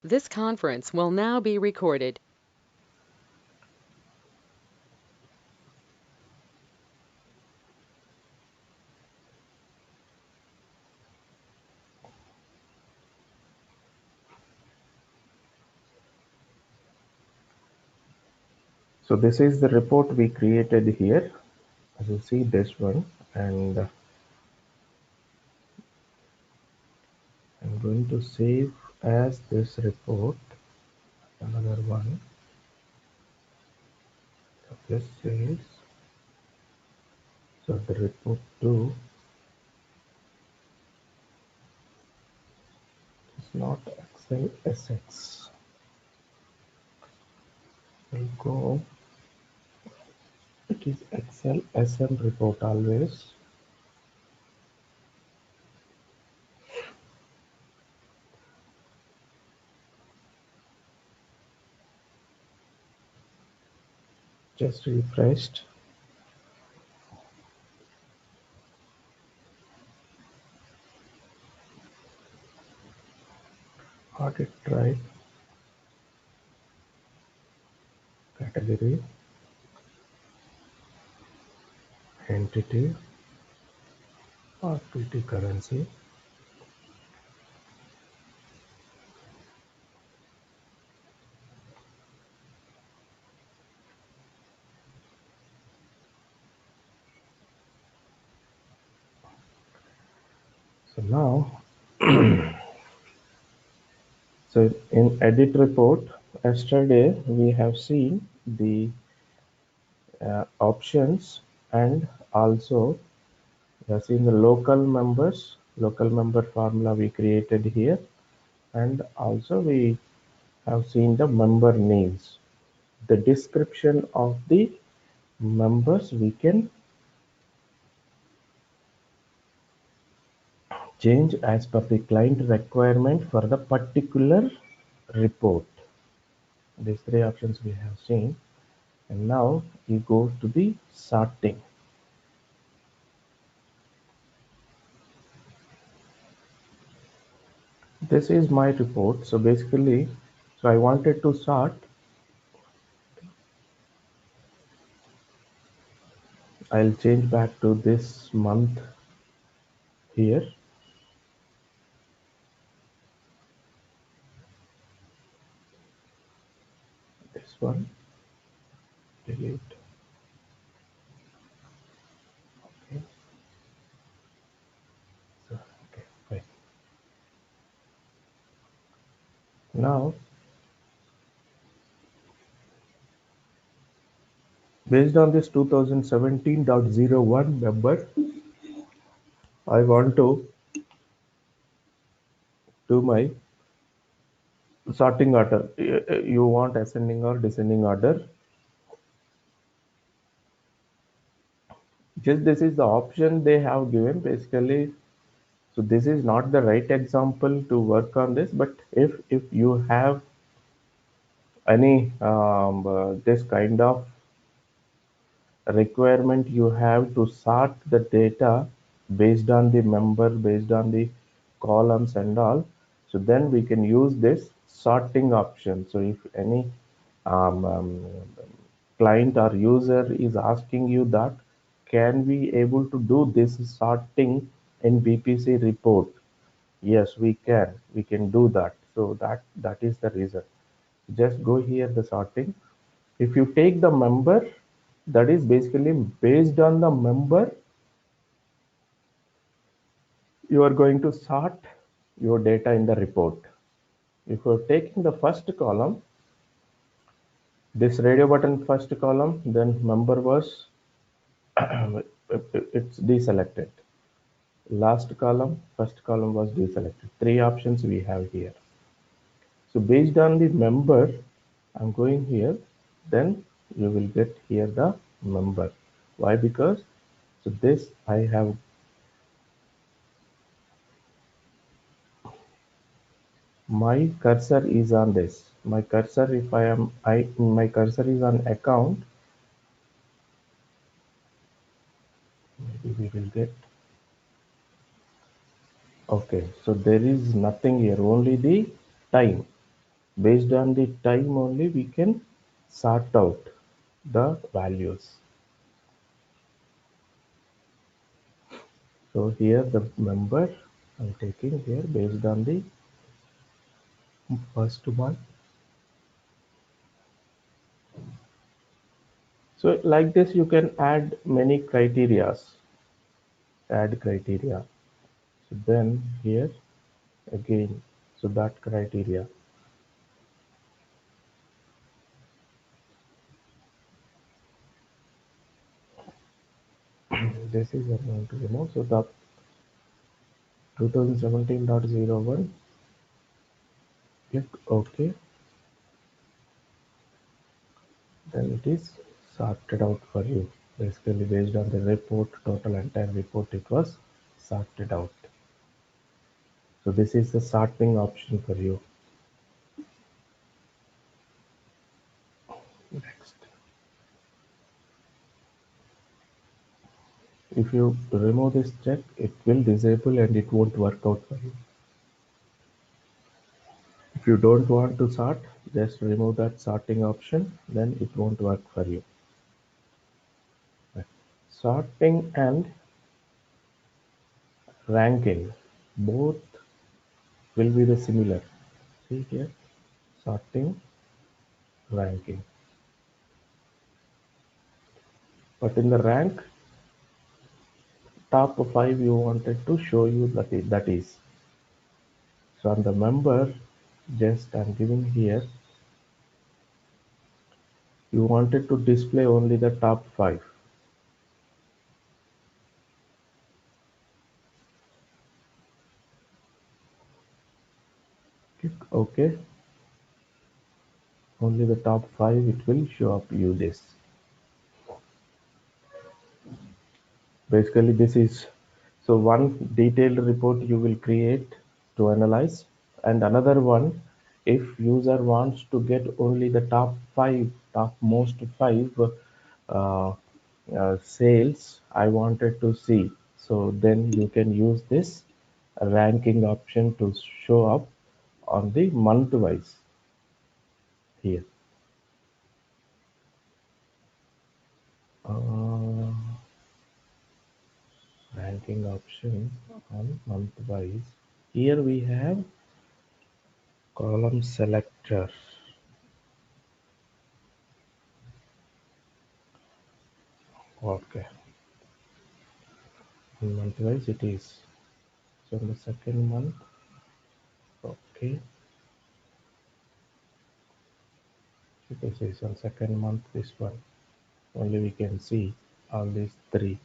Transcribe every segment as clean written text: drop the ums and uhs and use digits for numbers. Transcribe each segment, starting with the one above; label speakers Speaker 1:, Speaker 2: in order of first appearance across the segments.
Speaker 1: This conference will now be recorded.
Speaker 2: So this is the report we created here. As you see this one, and I'm going to save as this report another one. So this is, so the report 2 is not Excel SX. We'll go, it is Excel SM report always. Just refreshed. Audit type, category, entity, RPT currency. So now, so in edit report, yesterday we have seen the options, and also we have seen the local member formula we created here, and also we have seen the member names. The description of the members we can change as per the client requirement for the particular report. These three options we have seen, and now you go to the sorting. This is my report. So basically, so I wanted to sort. I'll change back to this month here. This one, delete. Okay, so okay, fine. Now, based on this 2017.01 number, I want to do my sorting order. You want ascending or descending order? Just this is the option they have given basically. So this is not the right example to work on this, but if you have any this kind of requirement, you have to sort the data based on the member, based on the columns and all. So then we can use this sorting option. So if any um, um, client or user is asking you that, can we able to do this sorting in BPC report? Yes, we can do that. So that is the reason. Just go here, the sorting. If you take the member, that is basically based on the member, you are going to sort your data in the report. If you're taking the first column, this radio button first column, then member was it's deselected. Last column, first column was deselected. Three options we have here. So based on the member, I'm going here, then you will get here the member. Why? Because so this I have my cursor is on this. My cursor, if my cursor is on account, maybe we will get. Okay, so there is nothing here, only the time. Based on the time only we can sort out the values. So here the member I'm taking here based on the first one. So like this you can add many criterias. Add criteria. So then here again, so that criteria. This is I'm going to remove. So the 2017.01, click OK. Then it is sorted out for you. Basically based on the report, total entire report, it was sorted out. So this is the sorting option for you. Next. If you remove this check, it will disable and it won't work out for you. If you don't want to sort, just remove that sorting option, then it won't work for you. Sorting and ranking, both will be the similar. See here, sorting, ranking. But in the rank, top 5 you wanted to show you that is. So on the member, just I'm giving here, you wanted to display only the top 5. Click OK. Only the top 5 it will show up you this. Basically this is, so one detailed report you will create to analyze, and another one if user wants to get only the top most 5 uh, sales I wanted to see, so then you can use this ranking option to show up on the month wise here. uh, Ranking option on month wise. Here we have column selector. Okay, in month wise it is. So in the second month, okay, so this is on second month, this one. Only we can see all these 3.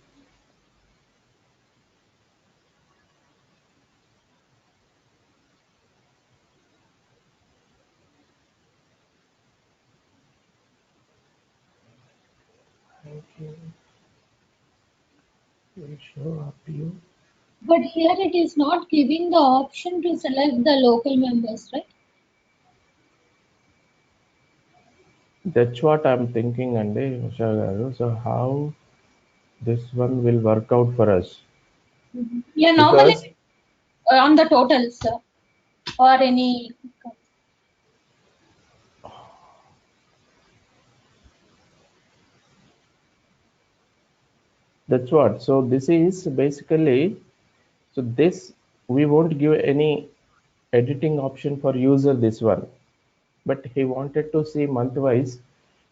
Speaker 2: Ranking will show up you.
Speaker 3: But here it is not giving the option to select the local members, right?
Speaker 2: That's what I'm thinking, and Usha garu. So how this one will work out for us?
Speaker 3: Yeah, normally
Speaker 2: Because
Speaker 3: on the totals or any.
Speaker 2: that's what. So this is basically, so this we won't give any editing option for user this one, but he wanted to see month wise.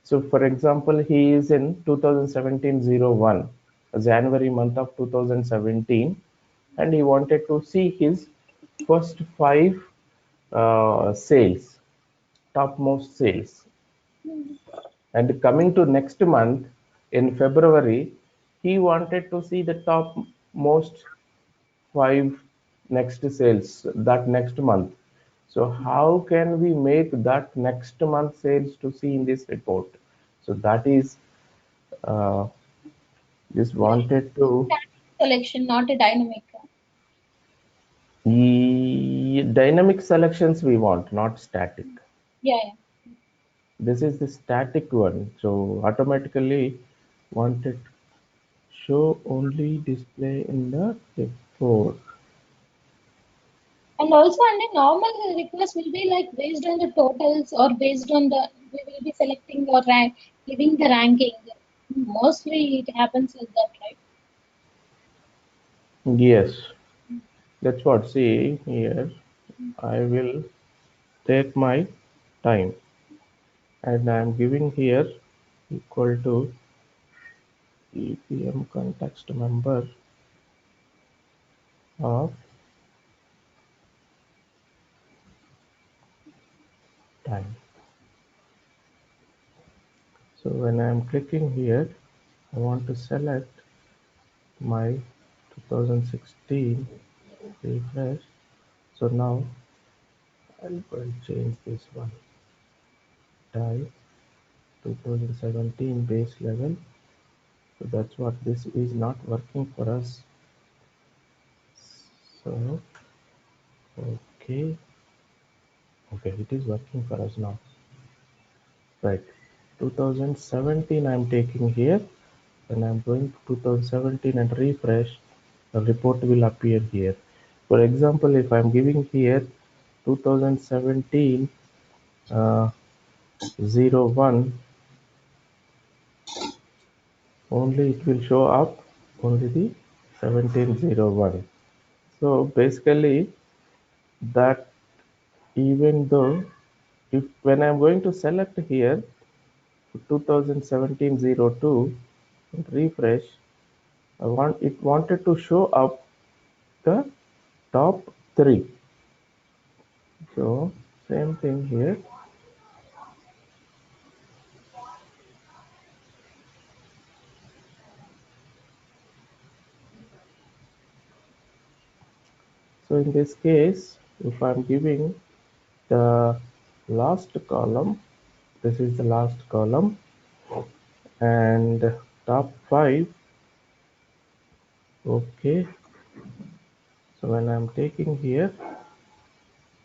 Speaker 2: So for example, he is in 2017-01, January month of 2017, and he wanted to see his first 5 sales, topmost sales. And coming to next month in February, he wanted to see the top most 5 next sales that next month. So how can we make that next month sales to see in this report? So that is uh, just wanted to
Speaker 3: Selection, not a dynamic.
Speaker 2: dynamic selections we want, not static.
Speaker 3: Yeah, yeah.
Speaker 2: This is the static one. So automatically wanted show only display in the report.
Speaker 3: And also, and the normal request will be like based on the totals or based on the we will be selecting or rank, giving the ranking. Mostly it happens like that, right?
Speaker 2: Yes, that's what. See here, I will take my time and I am giving here equal to EPM context member of time. So when I am clicking here, I want to select my 2016 refresh. So now I'm going to change this one. Type 2017 base level. So that's what this is not working for us. So okay, it is working for us now. Right, 2017 I'm taking here. When I'm going to 2017 and refresh, the report will appear here. For example, if I'm giving here 2017 01, only it will show up only the 1701. So basically that, even though if when I'm going to select here 2017-02 and refresh, it wanted to show up the top 3. So same thing here. So in this case, if I'm giving the last column, this is the last column, and top 5. Okay, so when I'm taking here,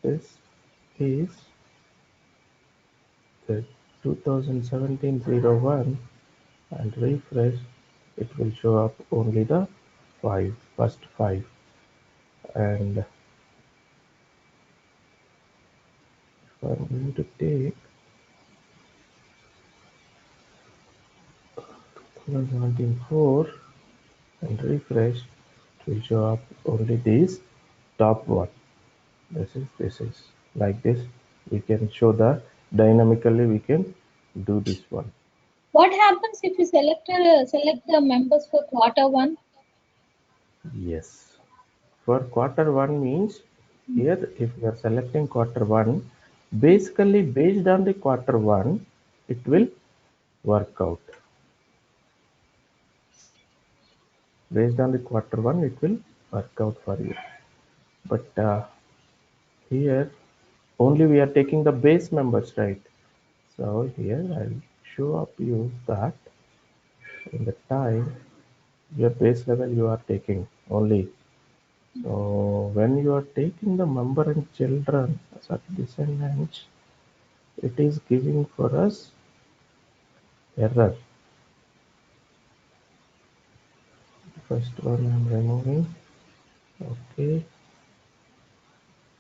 Speaker 2: this is the 2017-01 and refresh, it will show up only the first 5. And if I'm going to take 2017-4 and refresh, it will show up only these top 1. This is like this. We can show the dynamically, we can do this one.
Speaker 3: What happens if you select the members for quarter 1?
Speaker 2: Yes, for quarter 1 means here if we are selecting quarter 1, basically based on the quarter 1 it will work out. Based on the quarter 1 it will work out for you. But here only we are taking the base members, right? So here I'll show up you that in the time your base level you are taking only. So when you are taking the member and children as a descendants, it is giving for us error. First one I'm removing. Okay,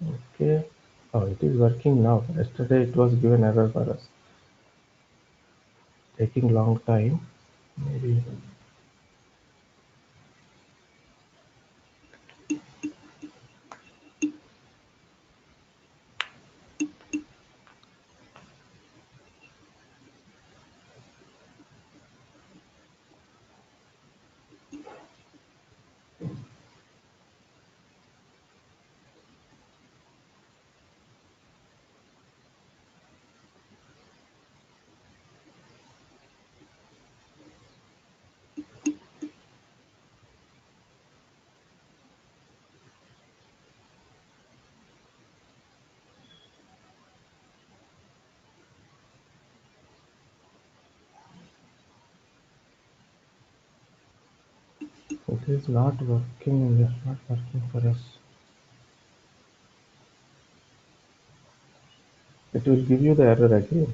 Speaker 2: okay. Oh, it is working now. Yesterday it was given error for us. Taking long time. Maybe. It is not working. It is not working for us. It will give you the error again.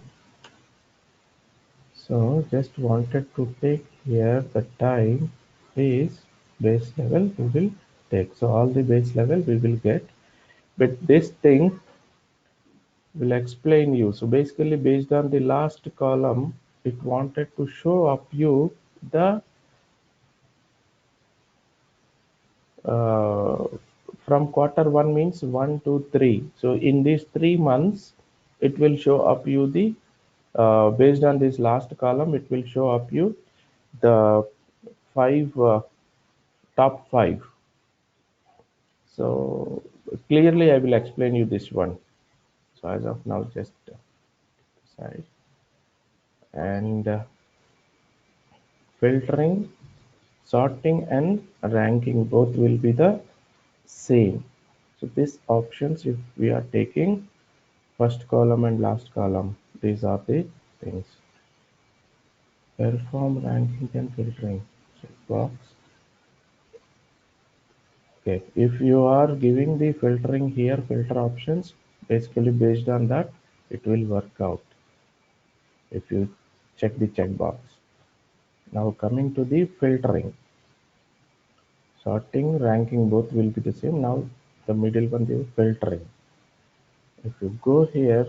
Speaker 2: So just wanted to take here the time is base level we will take. So all the base level we will get. but this thing will explain you. So basically, based on the last column, it wanted to show up you the from quarter 1 means 1, 2, 3. So in these 3 months, it will show up you the based on this last column, it will show up you the top 5. So clearly, I will explain you this one. So as of now, just decide and filtering, sorting, and ranking both will be the same. So these options, if we are taking first column and last column, these are the things. Perform ranking and filtering. Checkbox. Okay, if you are giving the filtering here, filter options, basically based on that, it will work out if you check the checkbox. Now coming to the filtering. Sorting, ranking both will be the same. Now the middle one is filtering. If you go here,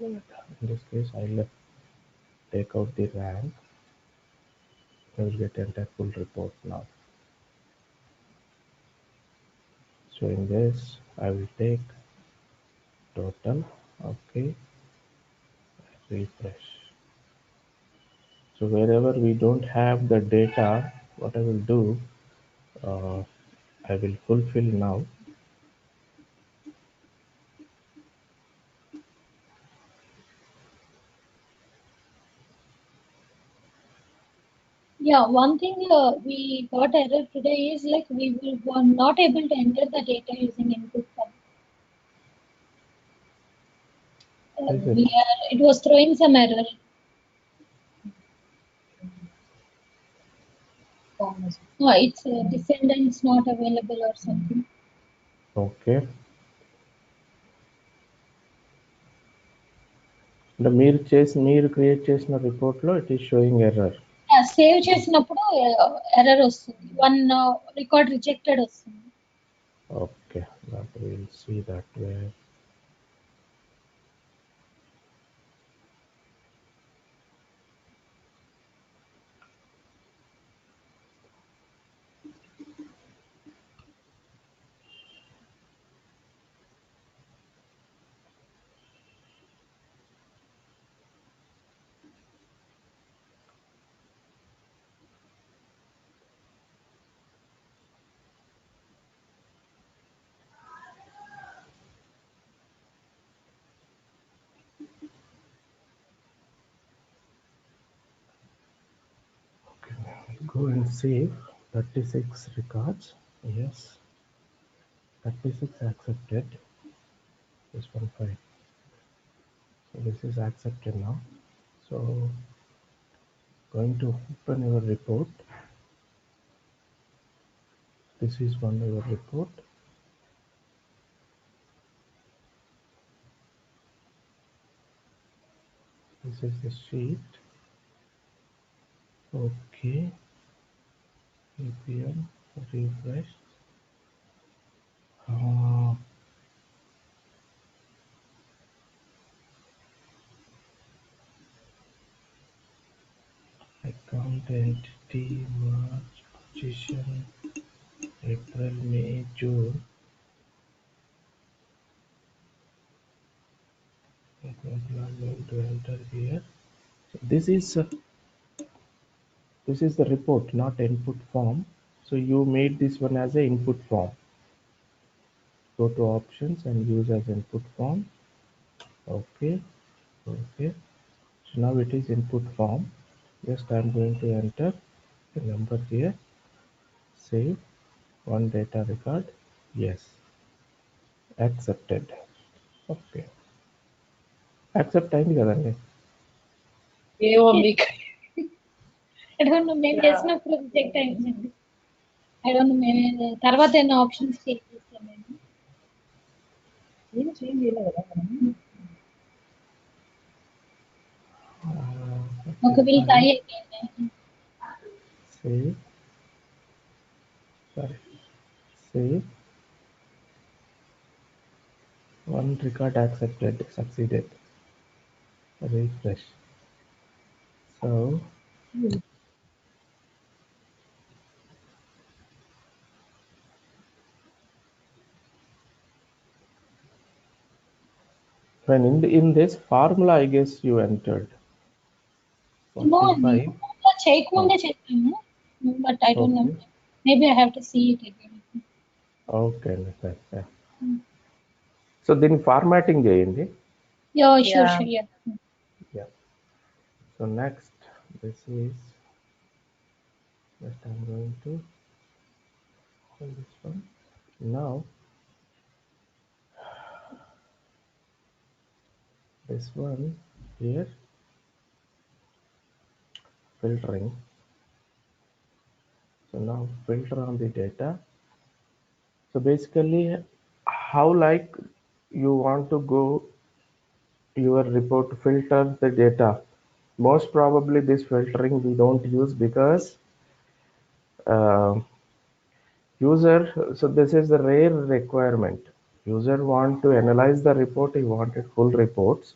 Speaker 2: in this case, I'll take out the rank. I will get entire full report now. So in this, I will take total. Okay, refresh. So wherever we don't have the data, what I will do, I will fulfill now.
Speaker 3: Yeah, one thing we got error today is like were not able to enter the data using input form.
Speaker 2: Is it?
Speaker 3: It was throwing some error. No, it's descendants not available or something.
Speaker 2: Okay. The మీరు create చేసిన report లో it is showing error.
Speaker 3: Save చేసినప్పుడు error వస్తుంది, one record rejected వస్తుంది.
Speaker 2: Okay, that we'll see that way. Okay, now I'll go and save 36 records. Yes, 36 accepted. This one fine. So this is accepted now. So going to open your report. This is one your report. This is the sheet. Okay. APM refresh. Account entity March position April, May, June. I'm going to enter here. So this is the report, not input form. So you made this one as a input form. Go to options and use as input form. Okay. Okay. So now it is input form. Just I'm going to enter the number here. Save one data record. Yes. Accepted. Okay. Accept అయింది కదండి.
Speaker 4: ఏమో మీకు
Speaker 3: I don't know, మేము చేసినప్పుడు reject అయిందండి. I don't know, మేము తర్వాత ఏమైనా ఆప్షన్స్ చేంజ్ చేస్తాం మేము.
Speaker 4: ఏం చేంజ్ చేయలేదు కదా మనం.
Speaker 3: Okay, we'll try again.
Speaker 2: Save. Sorry. Save. one record accepted, succeeded. Refresh. So when in this formula, I guess you entered
Speaker 3: No,
Speaker 2: 45.
Speaker 3: చేయకముందే చెప్పాను, but I don't know.
Speaker 2: Okay.
Speaker 3: Maybe I have to see it again.
Speaker 2: Okay, sir. So then formatting చేయండి.
Speaker 3: Yeah, sure,
Speaker 4: Yeah.
Speaker 3: sure, yeah.
Speaker 2: Yeah. So next, this is just I'm going to hold this one. Now this one here, filtering. So now filter on the data. So basically, how like you want to go your report to filter the data. Most probably this filtering we don't use because user, so this is a rare requirement. User want to analyze the report, he wanted full reports.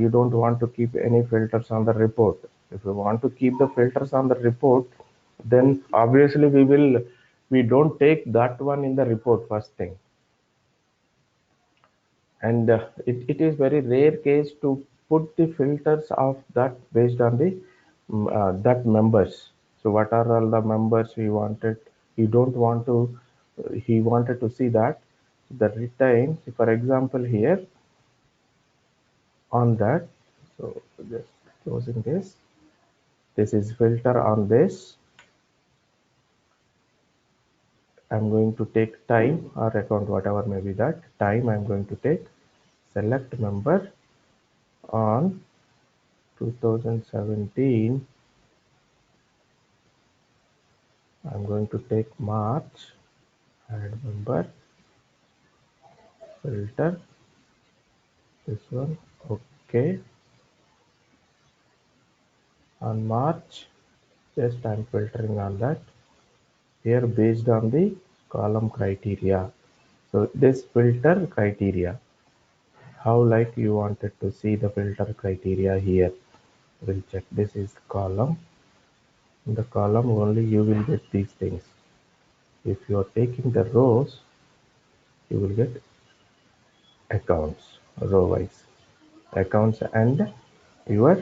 Speaker 2: You don't want to keep any filters on the report. If you want to keep the filters on the report, then obviously we don't take that one in the report first thing. And it is very rare case to put the filters of that based on the that members. So what are all the members we wanted, he don't want to he wanted to see that the retain, for example here on that. So just closing this is filter on this. I'm going to take time or account, whatever may be that time. I'm going to take select member on 2017. I'm going to take March, add member, filter, this one, okay. On March, just I'm filtering on that here based on the column criteria. So this filter criteria, how like you wanted to see the filter criteria here, we'll check. This is column. In the column only you will get these things. If you are taking the rows, you will get accounts, row wise accounts and your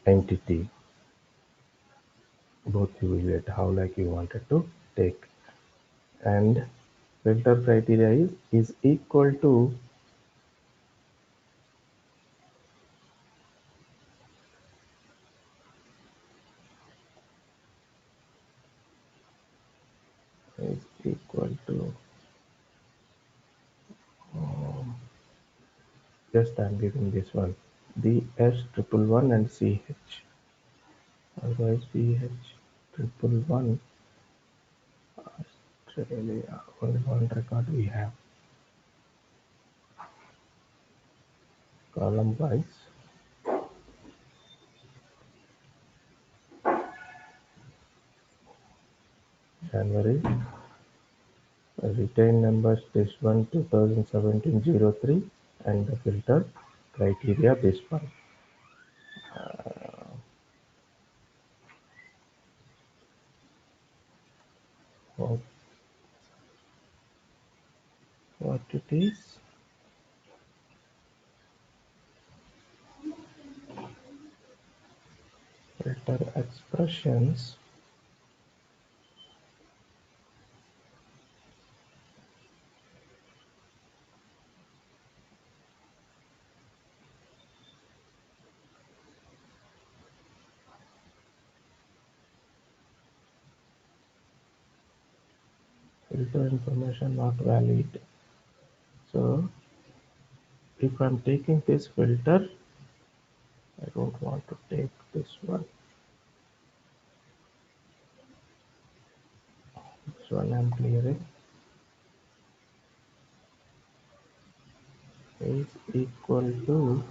Speaker 2: entity, both you will get how like you wanted to take. And filter criteria is equal to just I'm giving this one the S triple one and CH, otherwise CH triple one Australia, only one record we have. Column wise, January, retain numbers this one 2017-03, and the filter criteria this one. What it is, filter expressions, filter information not valid. So if I'm taking this filter, I don't want to take this one. This one I'm clearing. Is equal to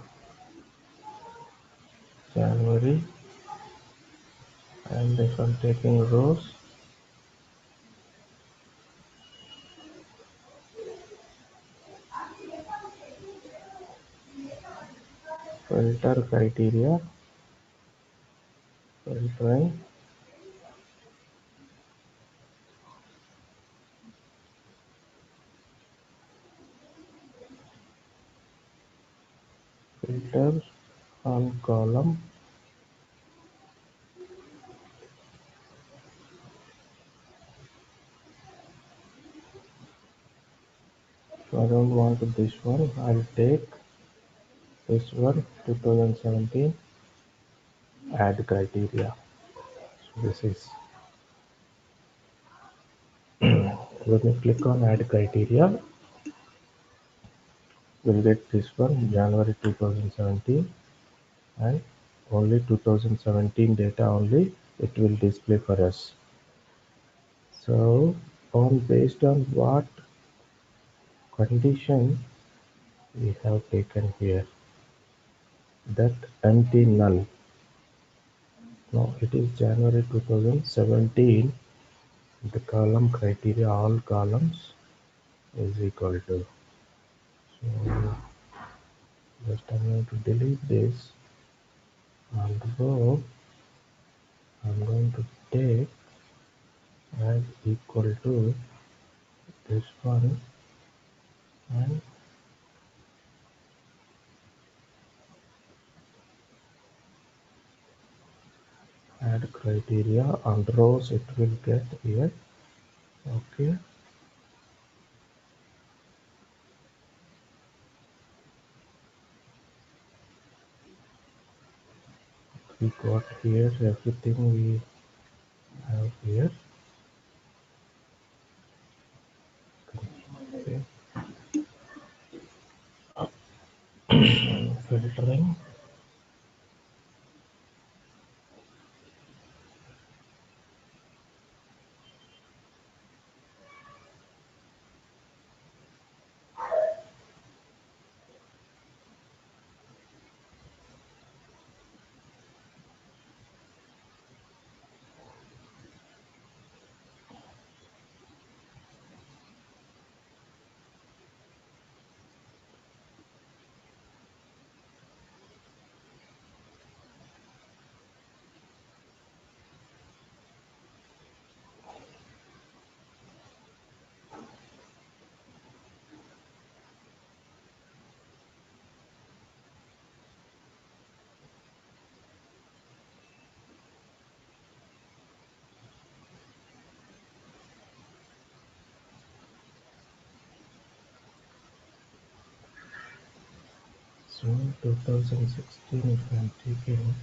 Speaker 2: January, and if I'm taking rows, filter criteria, filtering, filter on column, so I don't want this one, I'll take this one 2017, add criteria. So this is, when you click on add criteria, we'll get this one January 2017, and only 2017 data only it will display for us. So on based on what condition we have taken here, that empty null. Now it is January 2017. The column criteria, all columns is equal to. So just I'm going to delete this, and row I'm going to take as equal to this one, and add criteria on rows it will get here. Okay, we got here everything we have here. Okay. Filtering, so 2016 if I'm taking,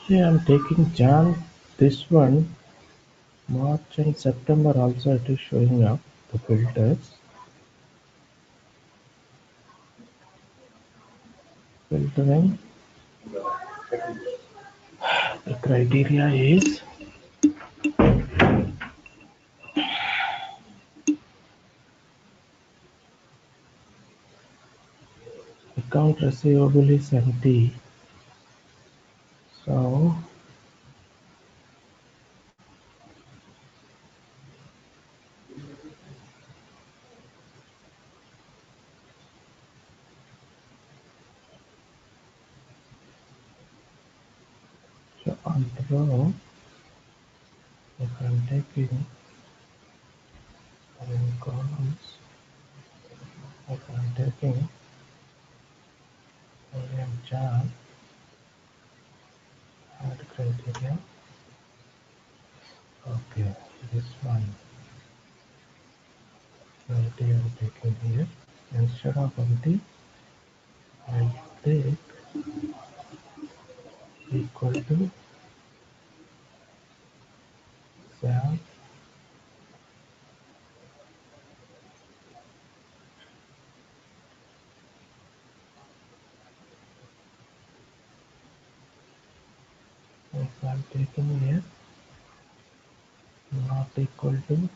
Speaker 2: yeah, I'm taking Jan, this one March and September also it is showing up the filters. Filtering. The criteria is account receivable is empty. So on the row, if I'm taking in columns, if I'm taking William John, add criteria. Okay, this one criteria I'm taking here. Instead of empty, I take equal to Sam. If I'm taking here not equal to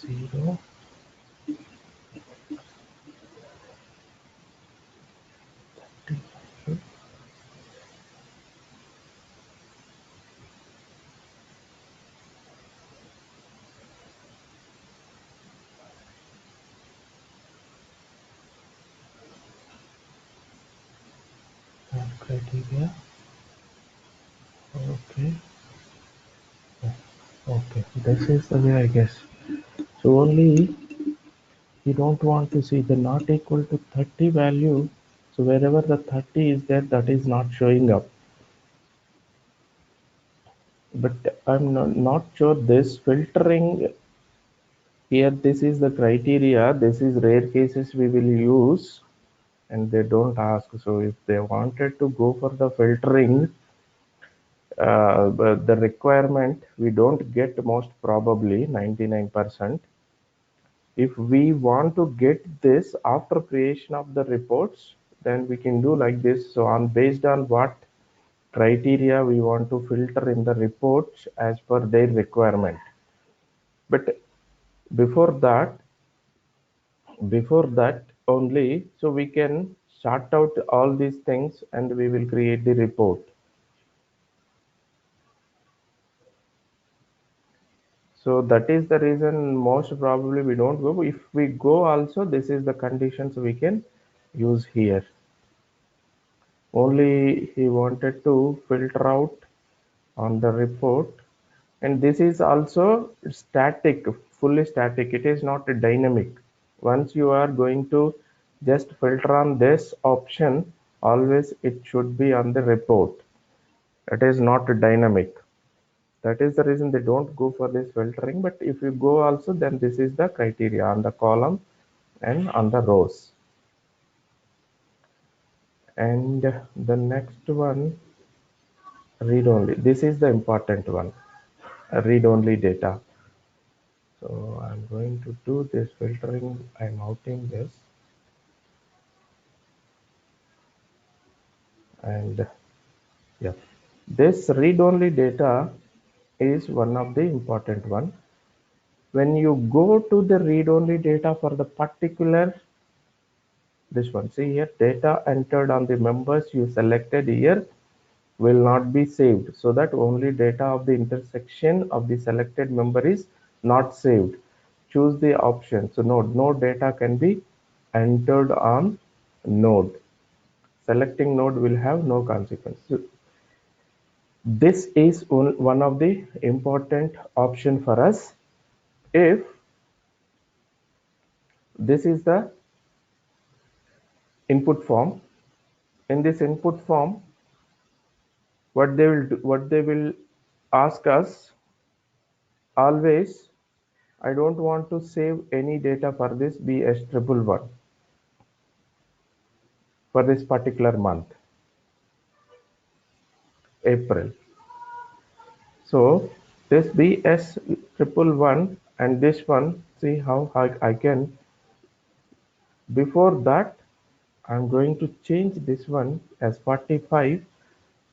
Speaker 2: 0, add criteria. Okay, okay, this is the way I guess. So only you don't want to see the not equal to 30 value. So wherever the 30 is there, that is not showing up. But I'm not sure this filtering here, this is the criteria. This is rare cases we will use and they don't ask. So if they wanted to go for the filtering, but the requirement we don't get most probably 99%. If we want to get this after creation of the reports, then we can do like this. So on based on what criteria we want to filter in the reports as per their requirement. But before that only, so we can sort out all these things and we will create the report. So that is the reason most probably we don't go. If we go also, this is the conditions we can use here. Only he wanted to filter out on the report, and this is also static, fully static. It is not a dynamic. Once you are going to just filter on this option, always it should be on the report. It is not a dynamic. That is the reason they don't go for this filtering. But if you go also, then this is the criteria on the column and on the rows. And the next one, read only. This is the important one, read only data. So I'm going to do this filtering. I'm outing this, and yeah, this read only data is one of the important one. When you go to the read only data for the particular, this one, see here, data entered on the members you selected here will not be saved, so that only data of the intersection of the selected member is not saved. Choose the option. So no data can be entered on node. Selecting node will have no consequence. So this is one of the important option for us. If this is the input form, in this input form, what they will do, what they will ask us always, I don't want to save any data for this BS111 for this particular month, April. So this BS 111 and this one, see how I can, before that I'm going to change this one as 45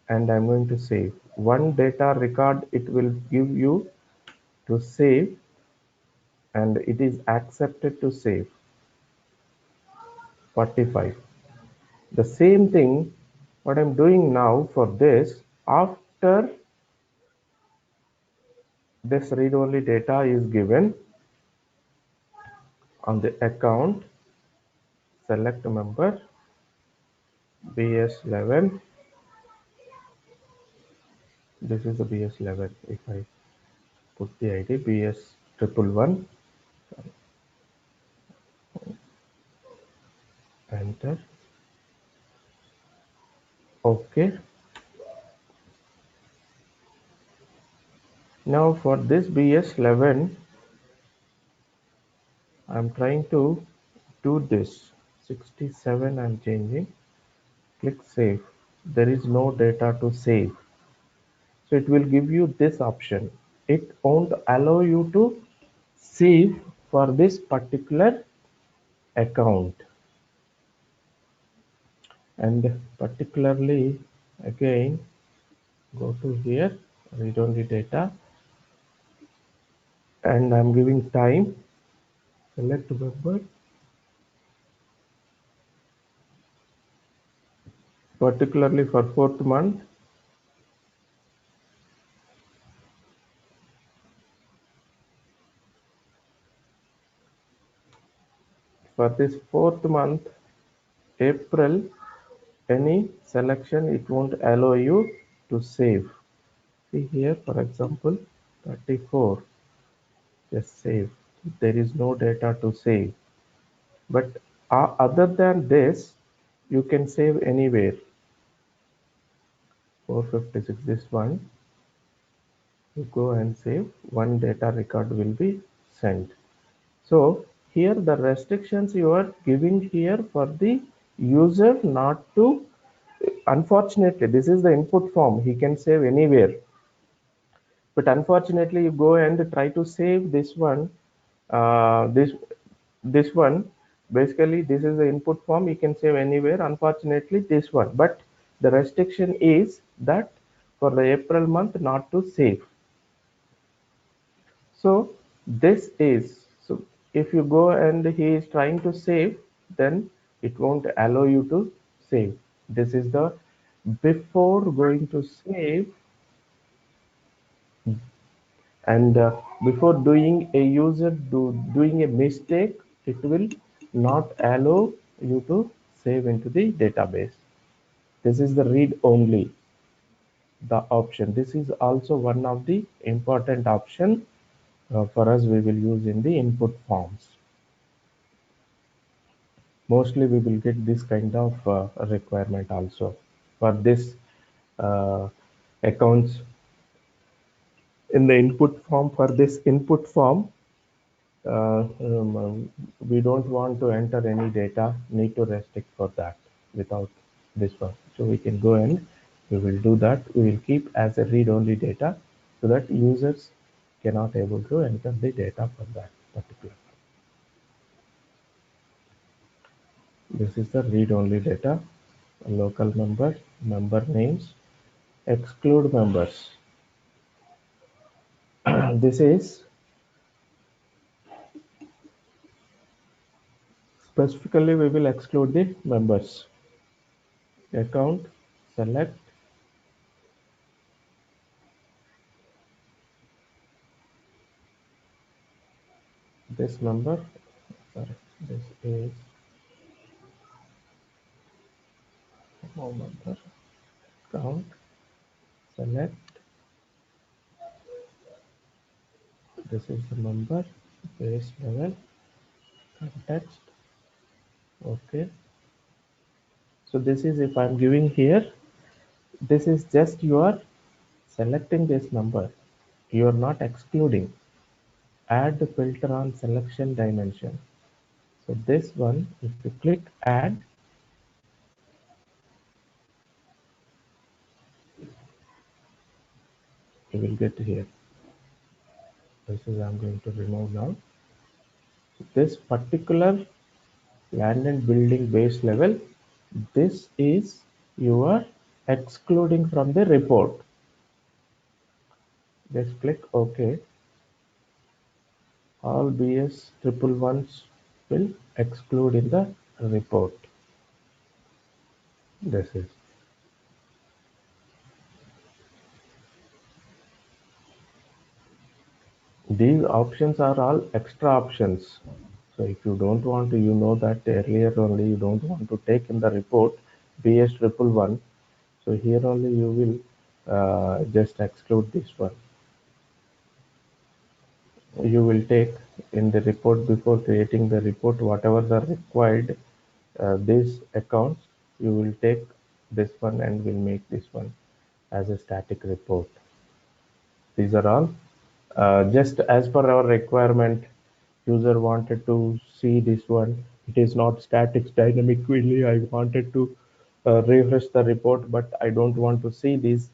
Speaker 2: and I'm going to save. One data record it will give you to save and it is accepted to save 45. The same thing what I'm doing now for this, after this read-only data is given on the account, select member BS11. This is the BS11. If I put the ID BS111, enter. Okay. Now for this BS11, I'm trying to do this. 67 I'm changing. Click save. There is no data to save. So it will give you this option. It won't allow you to save for this particular account. And particularly again, go to here, read only data, and I'm giving time, select member, particularly for 4th month. For this 4th month, April, any selection, it won't allow you to save. See here, for example, 34, just save. There is no data to save. But other than this, you can save anywhere. 456, this one, you go and save, one data record will be sent. So here the restrictions you are giving here for the user not to, unfortunately this is the input form, he can save anywhere, but unfortunately you go and try to save this one, this one, basically this is the input form, you can save anywhere, unfortunately this one, but the restriction is that for the April month not to save. So this is, so if you go and he is trying to save, then it won't allow you to save. This is the, before going to save, and before doing a user doing a mistake, it will not allow you to save into the database. This is the read only, the option. This is also one of the important option for us we will use in the input forms. Mostly we will get this kind of requirement also for this accounts in the input form. For this input form, we don't want to enter any data, need to restrict for that without this one. So we can go and we will do that. We will keep as a read-only data so that users cannot able to enter the data for that particular. This is the read-only data, local member, member names, exclude members. This is specifically we will exclude the members. Account, select, this member, sorry, this is member, account, select, this is the member, base level, context, okay. So this is, if I'm giving here, this is just you are selecting this number, you are not excluding. Add the filter on selection dimension. So this one, if you click add, you will get here. This is I'm going to remove now. This particular land and building base level, this is you are excluding from the report. Just click OK. All BS triple ones will exclude in the report. This is. These options are all extra options. So if you don't want to, you know that earlier only you don't want to take in the report BS triple one. So here only you will just exclude this one. You will take in the report before creating the report whatever the required these accounts, you will take this one and will make this one as a static report. These are all just as per our requirement. User wanted to see this one. It is not static, dynamically. I wanted to refresh the report, but I don't want to see these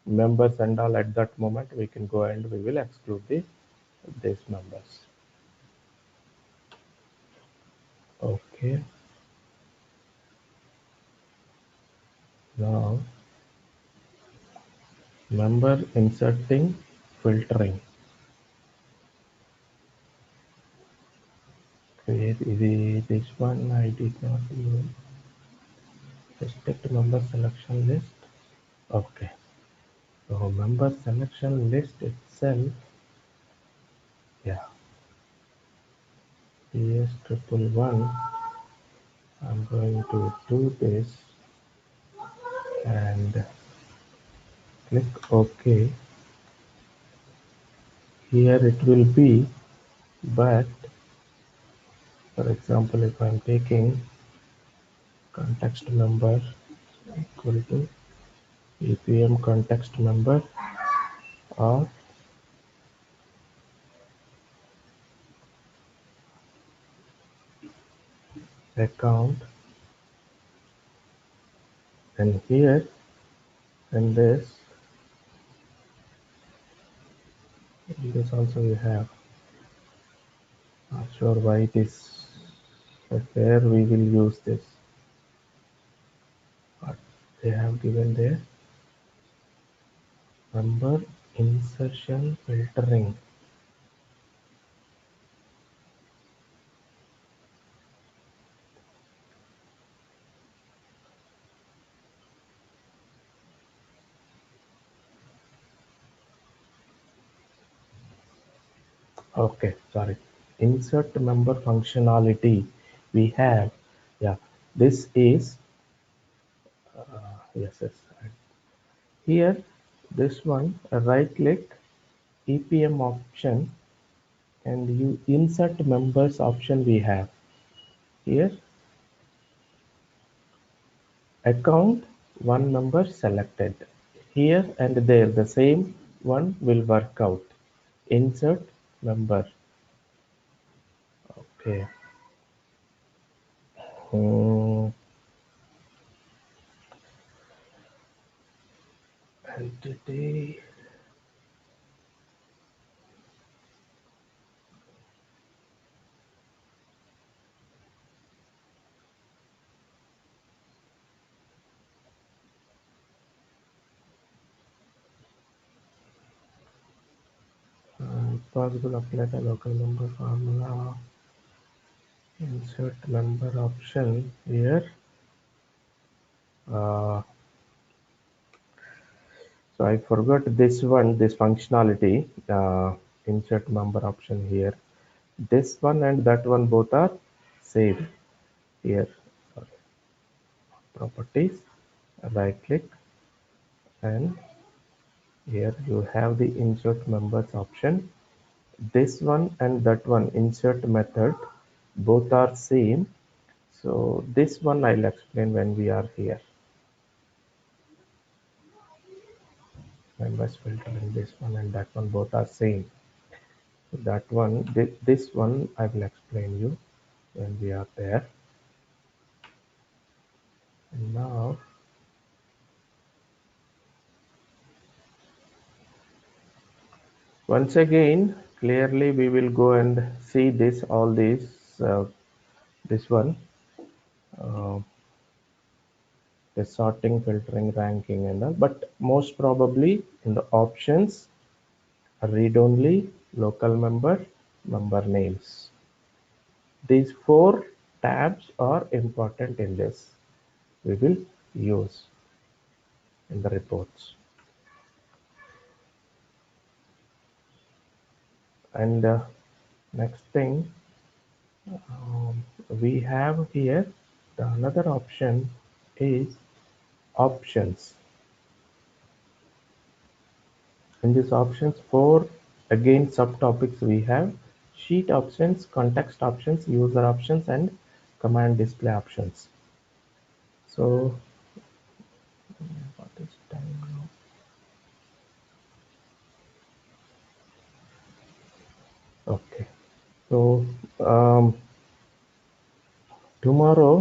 Speaker 2: members and all at that moment. We can go and we will exclude these members. Okay. Now, member inserting filtering. Create this one I did not even restrict member selection list. Okay. So member selection list itself, yeah. PS triple one. I'm going to do this and click OK. Here it will be, but for example, if I'm taking context member equal to EPM context member or account, and here and this also we have, not sure why this, but where we will use this, but they have given there member insertion filtering. Okay, sorry. Insert member functionality we have. Yeah, this is yes. Here, this one, right click, EPM option, and you insert members option we have. Here, account, one member selected. Here and there, the same one will work out. Insert member. Okay. Entity. Possible apply the local member formula. Insert member option here. So I forgot this one, this functionality. Insert member option here. This one and that one both are same. Here, properties, right click, and here you have the insert members option. This one and that one insert method both are same. So this one I'll explain when we are here. Members filtering, this one and that one both are same. So that one, this one I will explain you when we are there. And now once again clearly we will go and see this, all these, this one, the sorting, filtering, ranking and all, but most probably in the options, read only, local member, member names. These 4 tabs are important in this. We will use in the reports. And next thing, we have here the another option is options. In these options, 4 again subtopics we have: sheet options, context options, user options, and command display options. So what is time now? Okay, so tomorrow,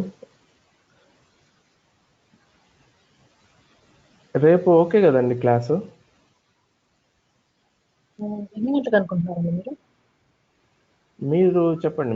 Speaker 2: రేపు okay కదండి class?
Speaker 4: ఎన్ని గంటలకు అనుకుంటున్నారండి మీరు?
Speaker 2: మీరు చెప్పండి.